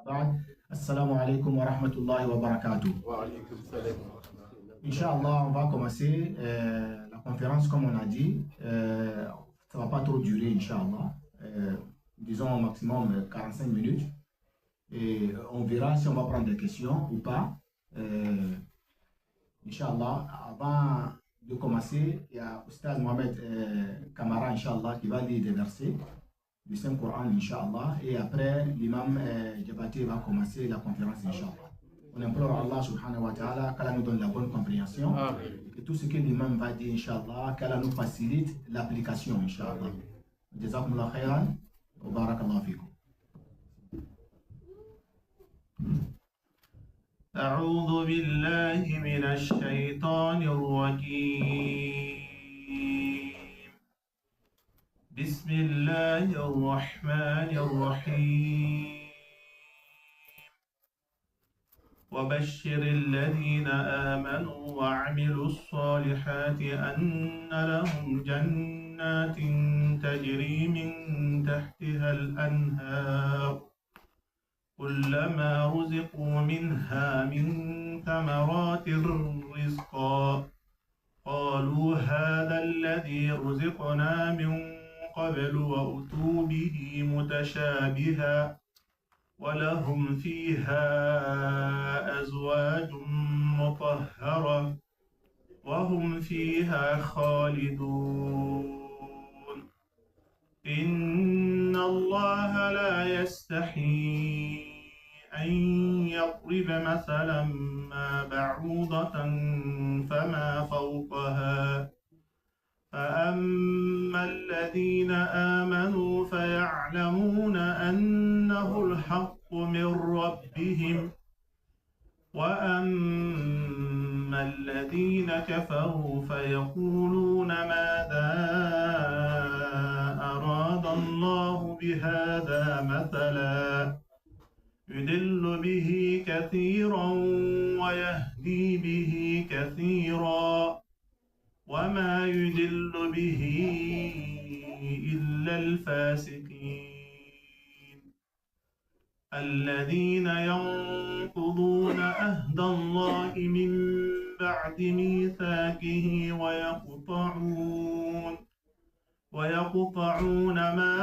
بعد السلام عليكم ورحمة الله وبركاته. وعليكم السلام ورحمة الله. Inch'Allah, on va commencer la conférence comme on a dit. Ça ne va pas trop durer, Inch'Allah. Disons au maximum 45 minutes. Et on verra si on va prendre des questions ou pas. Inch'Allah, avant de commencer, il y a Oustaz Mohamed Kamara, Inch'Allah, qui va lire des versets du Saint-Coran, Inch'Allah. Et après, l'imam Djabati va commencer la conférence, Inch'Allah. On implore Allah subhanahu wa ta'ala qu'Allah nous donne la bonne compréhension. Et tout ce que l'imam va dire, Inch'Allah, qu'Allah nous facilite l'application, Inch'Allah. Jazakumullah khairan wa barakallahu fikum. أعوذ بالله من الشيطان الرجيم. بسم الله الرحمن الرحيم. وبشر الذين آمنوا وعملوا الصالحات أن لهم جنات تجري من تحتها الأنهار كلما رزقوا منها من ثمرات رزقا قالوا هذا الذي رزقنا من قبل وأتوا به متشابها ولهم فيها أزواج مطهرة وهم فيها خالدون. إن الله لا يستحيي أن يضرب مثلا ما بعوضة فما فوقها فأما الذين آمنوا فيعلمون أنه الحق من ربهم وأما الذين كفروا فيقولون ماذا أراد الله بهذا مثلا يضل به كثيرا ويهدي به كثيرا وما يضل به إلا الفاسقين الذين ينقضون عهد الله من بعد ميثاقه ويقطعون ما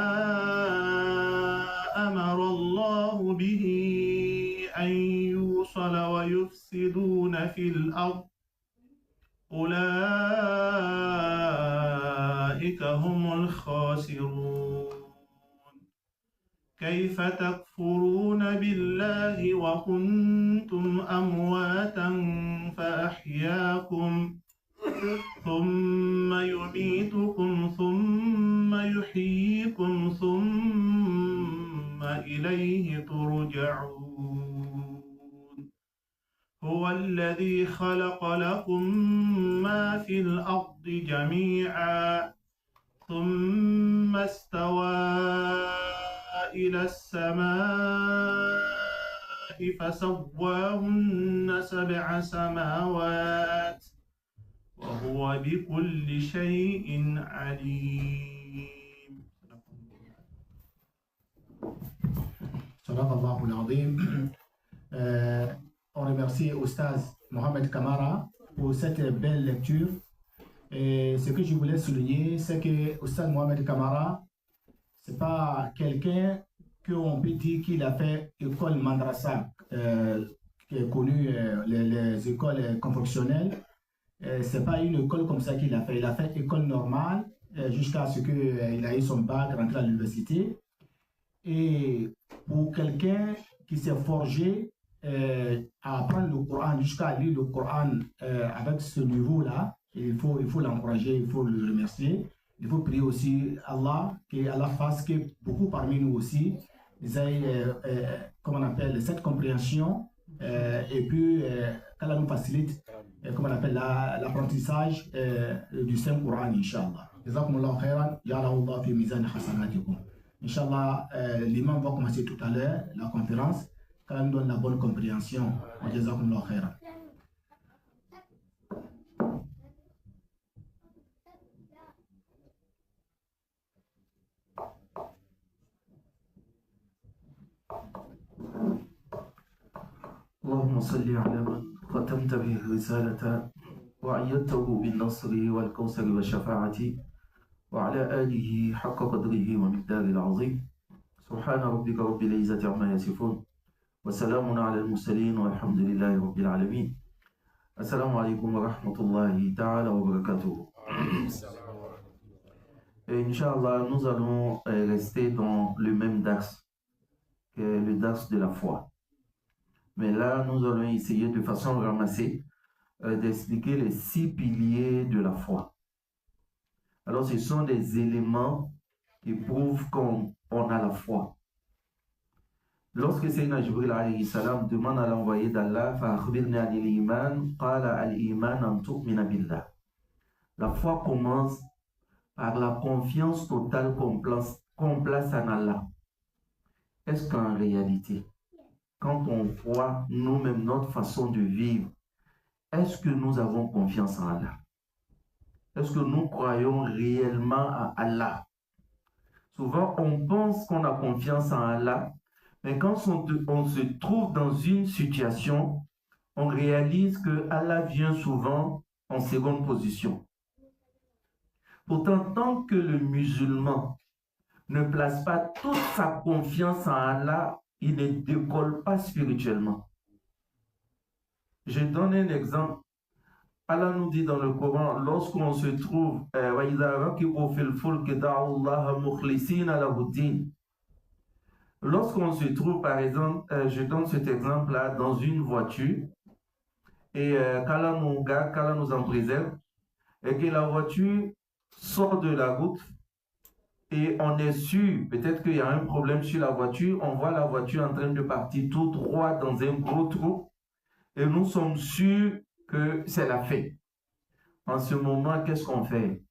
أمر الله به أن يوصل ويفسدون في الأرض أولئك هم الخاسرون. كيف تكفرون بالله وكنتم أمواتا فأحياكم ثم يميتكم ثم يحييكم ثم إليه ترجعون. هو الذي خلق لكم ما في الأرض جميعا ثم استوى إلى السماء فسواهن 7 سماوات وهو بكل شيء عليم. صدق الله العظيم. On remercie Oustaz Mohamed Kamara pour cette belle lecture. Et ce que je voulais souligner, c'est que Oustaz Mohamed Kamara, c'est pas quelqu'un qu'on peut dire qu'il a fait école madrasa, qui est connue, les écoles confessionnelles. C'est pas une école comme ça qu'il a fait. Il a fait école normale jusqu'à ce qu'il a eu son bac, rentré à l'université. Et pour quelqu'un qui s'est forgé à apprendre le Coran, jusqu'à lire le Coran avec ce niveau-là, il faut l'encourager, il faut le remercier. Il faut prier aussi Allah, qu'Allah fasse que beaucoup parmi nous aussi, ils aient, comment on appelle, cette compréhension et puis qu'Allah nous facilite, comment on appelle, l'apprentissage du Saint-Coran, Inch'Allah. Jazakumullahu khairan, ya'allahu fi mizan hasanatikum. Inch'Allah, l'imam va commencer tout à l'heure la conférence. Qu'Allah nous donne la bonne compréhension. Jazakumullahu khairan. اللهم صل على من ختمت به الرسالة وأيدته بالنصر والكوثر والشفاعة وعلى آله حق قدره ومقداره العظيم سبحان ربك رب العزة عما يصفون وسلام على المرسلين والحمد لله رب العالمين. Assalamu alaikum wa rahmatullahi ta'ala wa barakatuh. Et Inch'Allah, nous allons rester dans le même dars, que le dars de la foi. Mais là, nous allons essayer de façon ramassée d'expliquer les 6 piliers de la foi. Alors, ce sont des éléments qui prouvent qu'on a la foi. Lorsque Sayyidina Jibril alayhi salam demande à l'envoyé d'Allah, la foi commence par la confiance totale qu'on place en Allah. Est-ce qu'en réalité, quand on voit nous-mêmes notre façon de vivre, est-ce que nous avons confiance en Allah? Est-ce que nous croyons réellement à Allah? Souvent, on pense qu'on a confiance en Allah, mais quand on se trouve dans une situation, on réalise que Allah vient souvent en seconde position. Pourtant, tant que le musulman ne place pas toute sa confiance en Allah, il ne décolle pas spirituellement. Je donne un exemple. Allah nous dit dans le Coran, lorsqu'on se trouve, lorsqu'on se trouve, par exemple, je donne cet exemple-là, dans une voiture, et qu'Allah nous en préserve, et que la voiture sort de la route, et on est sûr, peut-être qu'il y a un problème sur la voiture, on voit la voiture en train de partir tout droit dans un gros trou, et nous sommes sûrs que c'est la fête. En ce moment, qu'est-ce qu'on fait?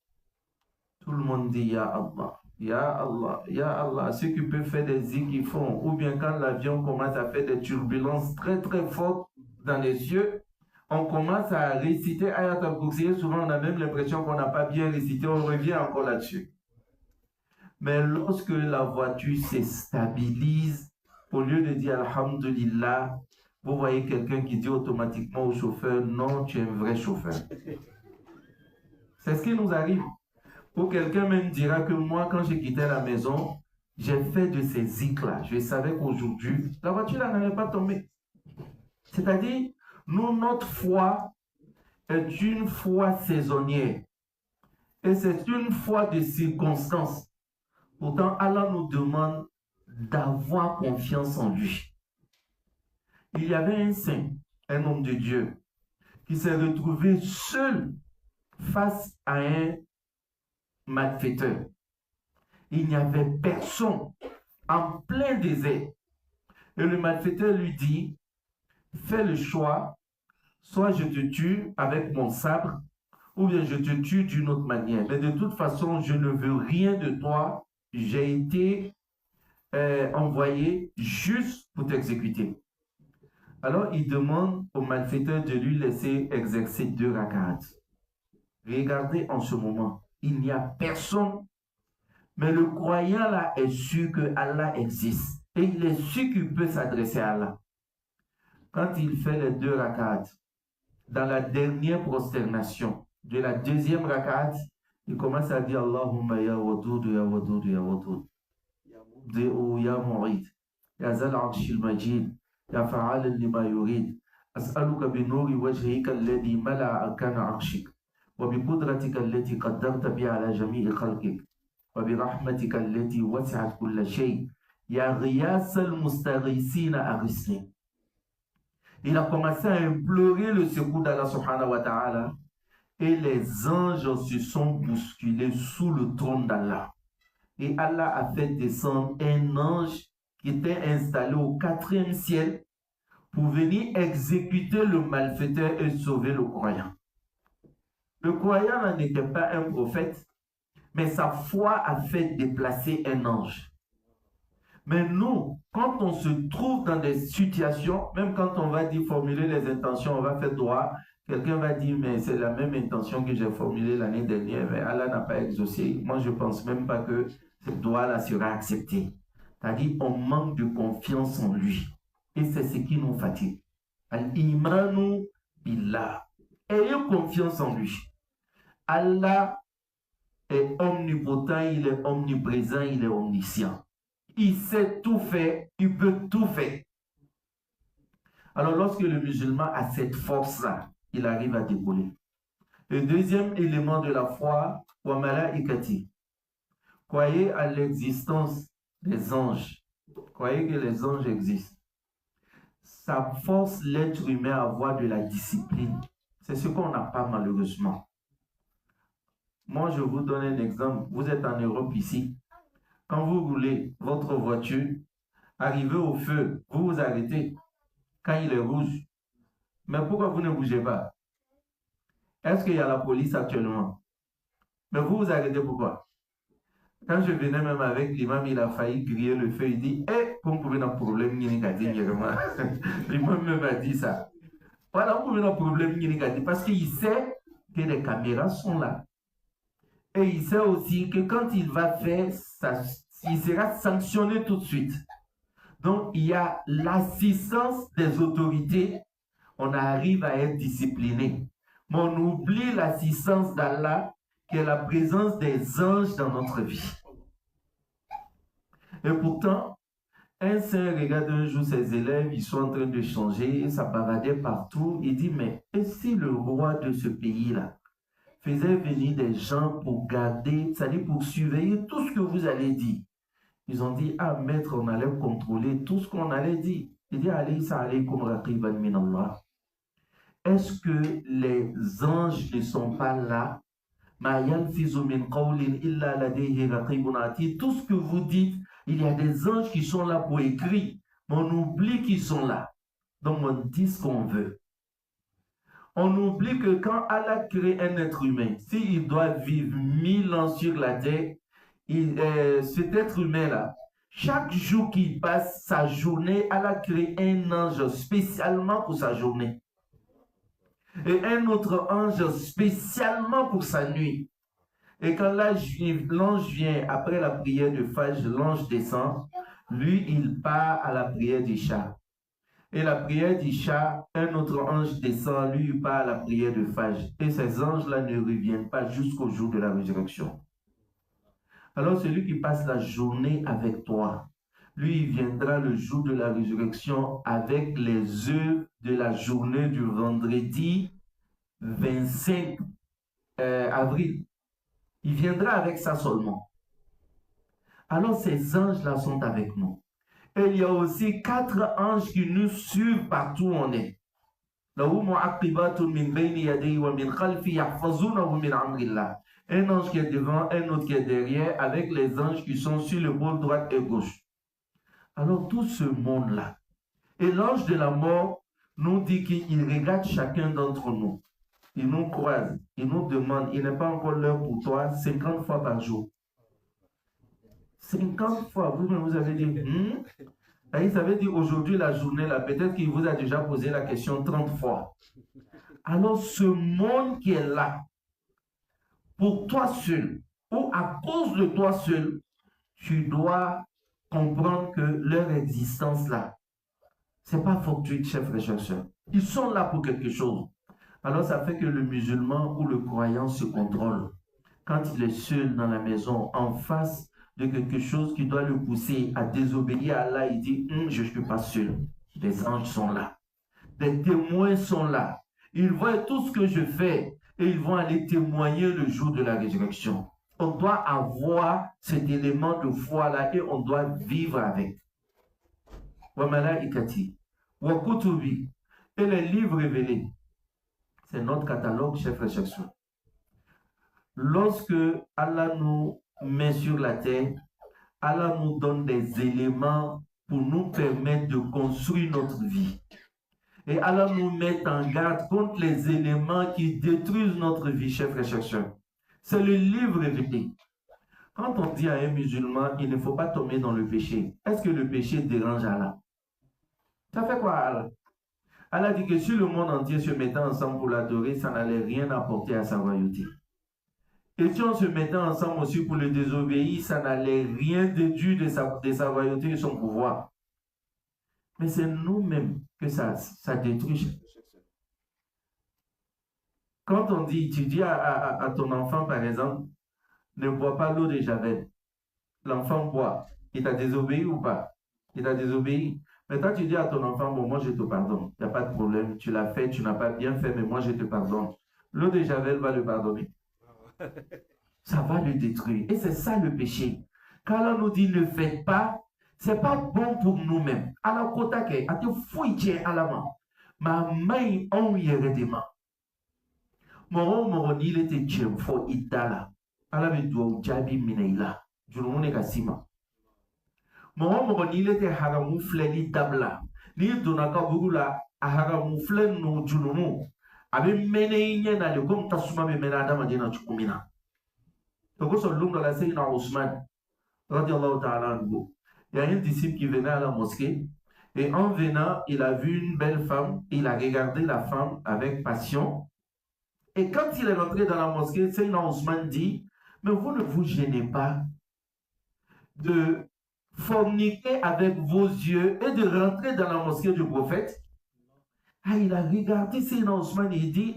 Tout le monde dit « Ya Allah ». Ya Allah, Ya Allah, ceux qui peuvent faire des zikrs qu'ils font, ou bien quand l'avion commence à faire des turbulences très très fortes dans les cieux, on commence à réciter Ayat al-Kursi, souvent on a même l'impression qu'on n'a pas bien récité, on revient encore là-dessus. Mais lorsque la voiture se stabilise, au lieu de dire Alhamdulillah, vous voyez quelqu'un qui dit automatiquement au chauffeur, non, tu es un vrai chauffeur. C'est ce qui nous arrive. Ou quelqu'un même dira que moi, quand j'ai quitté la maison, j'ai fait de ces zikrs-là. Je savais qu'aujourd'hui, la voiture n'allait pas tomber. C'est-à-dire, nous, notre foi est une foi saisonnière. Et c'est une foi de circonstance. Pourtant, Allah nous demande d'avoir confiance en lui. Il y avait un saint, un homme de Dieu, qui s'est retrouvé seul face à un malfaiteur. Il n'y avait personne en plein désert. Et le malfaiteur lui dit, fais le choix, soit je te tue avec mon sabre, ou bien je te tue d'une autre manière. Mais de toute façon, je ne veux rien de toi. J'ai été envoyé juste pour t'exécuter. Alors, il demande au malfaiteur de lui laisser exercer 2 rak'at. Regardez en ce moment, il n'y a personne, mais le croyant là est sûr que Allah existe et il est sûr qu'il peut s'adresser à Allah. Quand il fait les 2 rak'at, dans la dernière prosternation de la 2e rak'at, il commence à dire Allahumma ya wadud ya wadud ya wadud ya mu'id ya zal arshil majid ya fa'al lima yurid as'aluka bi nuri wajhika alladhi mala'a arkana arshik وبقدرتك التي قدرت بها على جميع خلقك وبرحمتك التي وسعت كل شيء يا غياث المستغيثين أغثني. Il a commencé à implorer le secours d'Allah subhanahu wa ta'ala et les anges se sont bousculés sous le trône d'Allah. Et Allah a fait descendre un ange qui était installé au 4e ciel pour venir exécuter le malfaiteur et sauver le croyant. Le croyant n'était pas un prophète, mais sa foi a fait déplacer un ange. Mais nous, quand on se trouve dans des situations, même quand on va dire formuler les intentions, on va faire droit, quelqu'un va dire, mais c'est la même intention que j'ai formulée l'année dernière, mais Allah n'a pas exaucé. Moi, je ne pense même pas que cette doigt-là sera acceptée. C'est-à-dire, on manque de confiance en lui. Et c'est ce qui nous fatigue. Al-imanu billah. Ayez confiance en lui. Allah est omnipotent, il est omniprésent, il est omniscient. Il sait tout faire, il peut tout faire. Alors lorsque le musulman a cette force-là, il arrive à décoller. Le deuxième élément de la foi, wa malaikati. Croyez à l'existence des anges. Croyez que les anges existent. Ça force l'être humain à avoir de la discipline. C'est ce qu'on n'a pas malheureusement. Moi, je vous donne un exemple. Vous êtes en Europe ici. Quand vous roulez votre voiture, arrivez au feu, vous vous arrêtez quand il est rouge. Mais pourquoi vous ne bougez pas? Est-ce qu'il y a la police actuellement? Mais vous vous arrêtez pourquoi? Quand je venais même avec l'imam, il a failli griller le feu. Il dit, pour me trouver un problème, l'imam même a dit ça. Voilà, on trouve un problème parce qu'il sait que les caméras sont là. Et il sait aussi que quand il va faire, ça, il sera sanctionné tout de suite. Donc, il y a l'assistance des autorités. On arrive à être discipliné. Mais on oublie l'assistance d'Allah, qui est la présence des anges dans notre vie. Et pourtant, un saint regarde un jour ses élèves, ils sont en train de changer, ça baradait partout. Il dit, mais et si le roi de ce pays-là faisait venir des gens pour garder, c'est-à-dire pour surveiller tout ce que vous allez dire? Ils ont dit, ah maître, on allait contrôler tout ce qu'on allait dire. Il dit, allez, ça allait comme raqiban min Allah. Est-ce que les anges ne sont pas là? Tout ce que vous dites, il y a des anges qui sont là pour écrire, mais on oublie qu'ils sont là. Donc on dit ce qu'on veut. On oublie que quand Allah crée un être humain, s'il doit vivre 1000 ans sur la terre, cet être humain-là, chaque jour qu'il passe sa journée, Allah crée un ange spécialement pour sa journée. Et un autre ange spécialement pour sa nuit. Et quand l'ange vient après la prière de Fajr, l'ange descend, lui il part à la prière d'Isha. Et la prière d'Isha, un autre ange descend, lui il part à la prière de Fajr. Et ces anges-là ne reviennent pas jusqu'au jour de la résurrection. Alors celui qui passe la journée avec toi, lui il viendra le jour de la résurrection avec les œuvres de la journée du vendredi 25 avril. Il viendra avec ça seulement. Alors ces anges-là sont avec nous. Et il y a aussi 4 anges qui nous suivent partout où on est. Un ange qui est devant, un autre qui est derrière, avec les anges qui sont sur le bord droite et gauche. Alors tout ce monde-là. Et l'ange de la mort nous dit qu'il regarde chacun d'entre nous. Il nous croise, il nous demande, il n'est pas encore l'heure pour toi, 50 fois par jour. 50 fois, vous-même vous avez dit, il avait dit aujourd'hui la journée là, peut-être qu'il vous a déjà posé la question 30 fois. Alors ce monde qui est là, pour toi seul, ou à cause de toi seul, tu dois comprendre que leur existence là, c'est pas fortuit, chers frères et sœurs. Ils sont là pour quelque chose. Alors ça fait que le musulman ou le croyant se contrôle. Quand il est seul dans la maison, en face de quelque chose qui doit le pousser à désobéir à Allah, il dit, je ne suis pas seul. Les anges sont là. Les témoins sont là. Ils voient tout ce que je fais et ils vont aller témoigner le jour de la résurrection. On doit avoir cet élément de foi-là et on doit vivre avec. Wa malaikati, wa kutubi, et les livres révélés. C'est notre catalogue, chers frères et sœurs. Lorsque Allah nous met sur la terre, Allah nous donne des éléments pour nous permettre de construire notre vie. Et Allah nous met en garde contre les éléments qui détruisent notre vie, chers frères et sœurs. C'est le livre révélé. Quand on dit à un musulman, il ne faut pas tomber dans le péché, est-ce que le péché dérange Allah? Ça fait quoi Allah? Allah dit que si le monde entier se mettait ensemble pour l'adorer, ça n'allait rien apporter à sa royauté. Et si on se mettait ensemble aussi pour le désobéir, ça n'allait rien déduire de sa royauté et son pouvoir. mais c'est nous-mêmes que ça détruit. Quand on dit, tu dis à ton enfant, par exemple, ne bois pas l'eau de Javel. L'enfant boit. Il t'a désobéi ou pas? Il t'a désobéi. Maintenant, tu dis à ton enfant, bon, moi, je te pardonne. Il n'y a pas de problème. Tu l'as fait, tu n'as pas bien fait, mais moi, je te pardonne. L'eau de Javel va le pardonner. Ça va le détruire. Et c'est ça le péché. Quand on nous dit ne faites pas, ce n'est pas bon pour nous-mêmes. Alors, quand tu as fouillé à la main, ma main, on y est redemain. Mon il était tchèm fo idala. Ala be do jabi mineila. Julumune kasima. Mon il était haramu fleli dabla. Ni donaka bugula a haramu flen no julumu. Abe mene inye na le kom tasuma be mena adama dina chukumina. Donc sur l'homme de la Sayyidina Ousmane, radiallahu ta'ala anhu, il y a un disciple qui venait à la mosquée et en venant, il a vu une belle femme, il a regardé la femme avec passion. Et quand il est rentré dans la mosquée, Sayyidina Ousmane dit, mais vous ne vous gênez pas de forniquer avec vos yeux et de rentrer dans la mosquée du prophète? Ah, il a regardé Sayyidina Ousmane et il dit,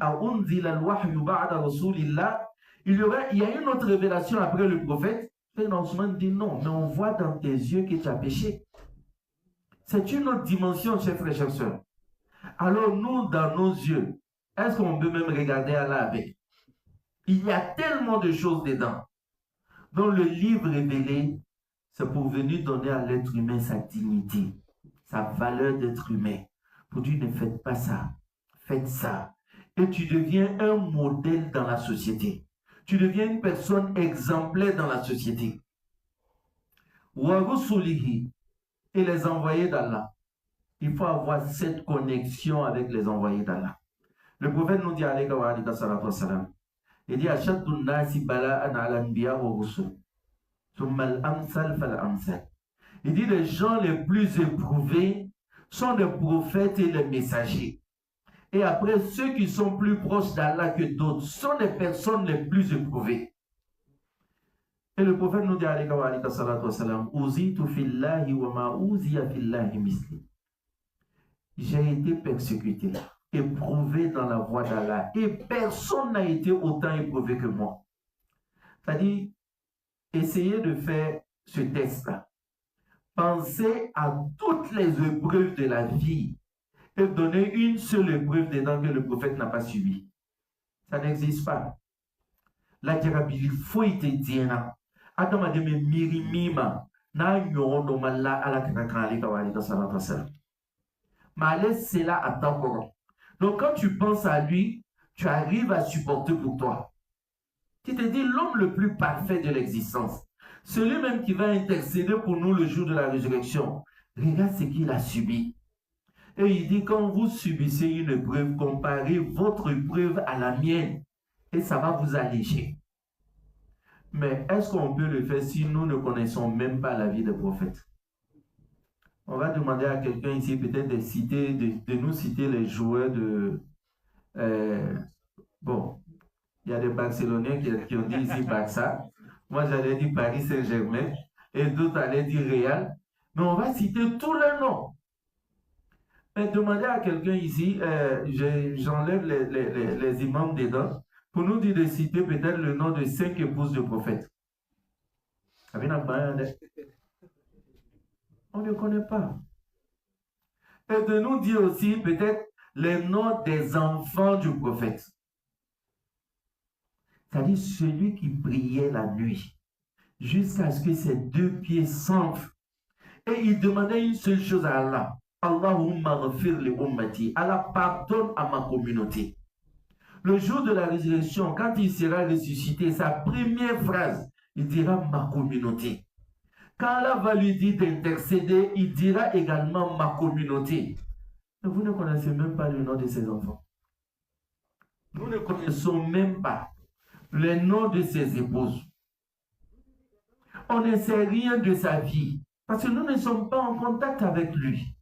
il y a une autre révélation après le prophète. Sayyidina Ousmane dit non, mais on voit dans tes yeux que tu as péché. C'est une autre dimension, chers frères et chers sœurs. Alors nous, dans nos yeux, est-ce qu'on peut même regarder Allah avec? Il y a tellement de choses dedans. Donc le livre révélé, c'est pour venir donner à l'être humain sa dignité, sa valeur d'être humain. Pour dire ne faites pas ça, faites ça. Et tu deviens un modèle dans la société. Tu deviens une personne exemplaire dans la société. Warusulihi et les envoyés d'Allah. Il faut avoir cette connexion avec les envoyés d'Allah. Le prophète nous dit, il dit, Ashadun nasi bala'an ala anbiya wa rusul. Thumma al-amsal fal-amsal. Il dit, les gens les plus éprouvés sont les prophètes et les messagers. Et après, ceux qui sont plus proches d'Allah que d'autres sont les personnes les plus éprouvées. Et le prophète nous dit, j'ai été persécuté, éprouvé dans la voie d'Allah. Et personne n'a été autant éprouvé que moi. C'est-à-dire, essayez de faire ce test-là. Pensez à toutes les épreuves de la vie et donner une seule épreuve dedans que le prophète n'a pas subi. Ça n'existe pas. La diabili faut te dire Adam a dit mais mirimima na nyondo mala ala kanakali kawali dans sa rentrée. Mais c'est là à temps. Donc quand tu penses à lui, tu arrives à supporter pour toi. Tu te dis l'homme le plus parfait de l'existence, celui même qui va intercéder pour nous le jour de la résurrection. Regarde ce qu'il a subi. Et il dit, quand vous subissez une épreuve, comparez votre épreuve à la mienne et ça va vous alléger. Mais est-ce qu'on peut le faire si nous ne connaissons même pas la vie des prophètes? On va demander à quelqu'un ici peut-être de nous citer les joueurs de... bon, il y a des Barcelonais qui ont dit ici Barça. Moi, j'allais dire Paris Saint-Germain et d'autres allaient dire Real. Mais on va citer tous leurs noms. Mais demandez à quelqu'un ici, j'enlève les imams dedans, pour nous dire de citer peut-être le nom de 5 épouses de prophètes. On ne connaît pas. Et de nous dire aussi peut-être les noms des enfants du prophète. C'est-à-dire celui qui priait la nuit, jusqu'à ce que ses 2 pieds s'enflent. Et il demandait une seule chose à Allah. Allahumma ghafir li ummati. Allah pardonne à ma communauté. Le jour de la résurrection, quand il sera ressuscité, sa première phrase, il dira ma communauté. Quand Allah va lui dire d'intercéder, il dira également ma communauté. Mais vous ne connaissez même pas le nom de ses enfants. Nous ne connaissons même pas le nom de ses épouses. On ne sait rien de sa vie parce que nous ne sommes pas en contact avec lui.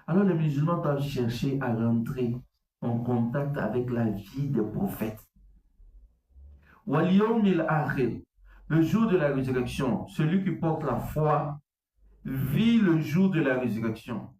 Alors les musulmans doivent chercher à rentrer en contact avec la vie des prophètes. Le jour de la résurrection, celui qui porte la foi vit le jour de la résurrection.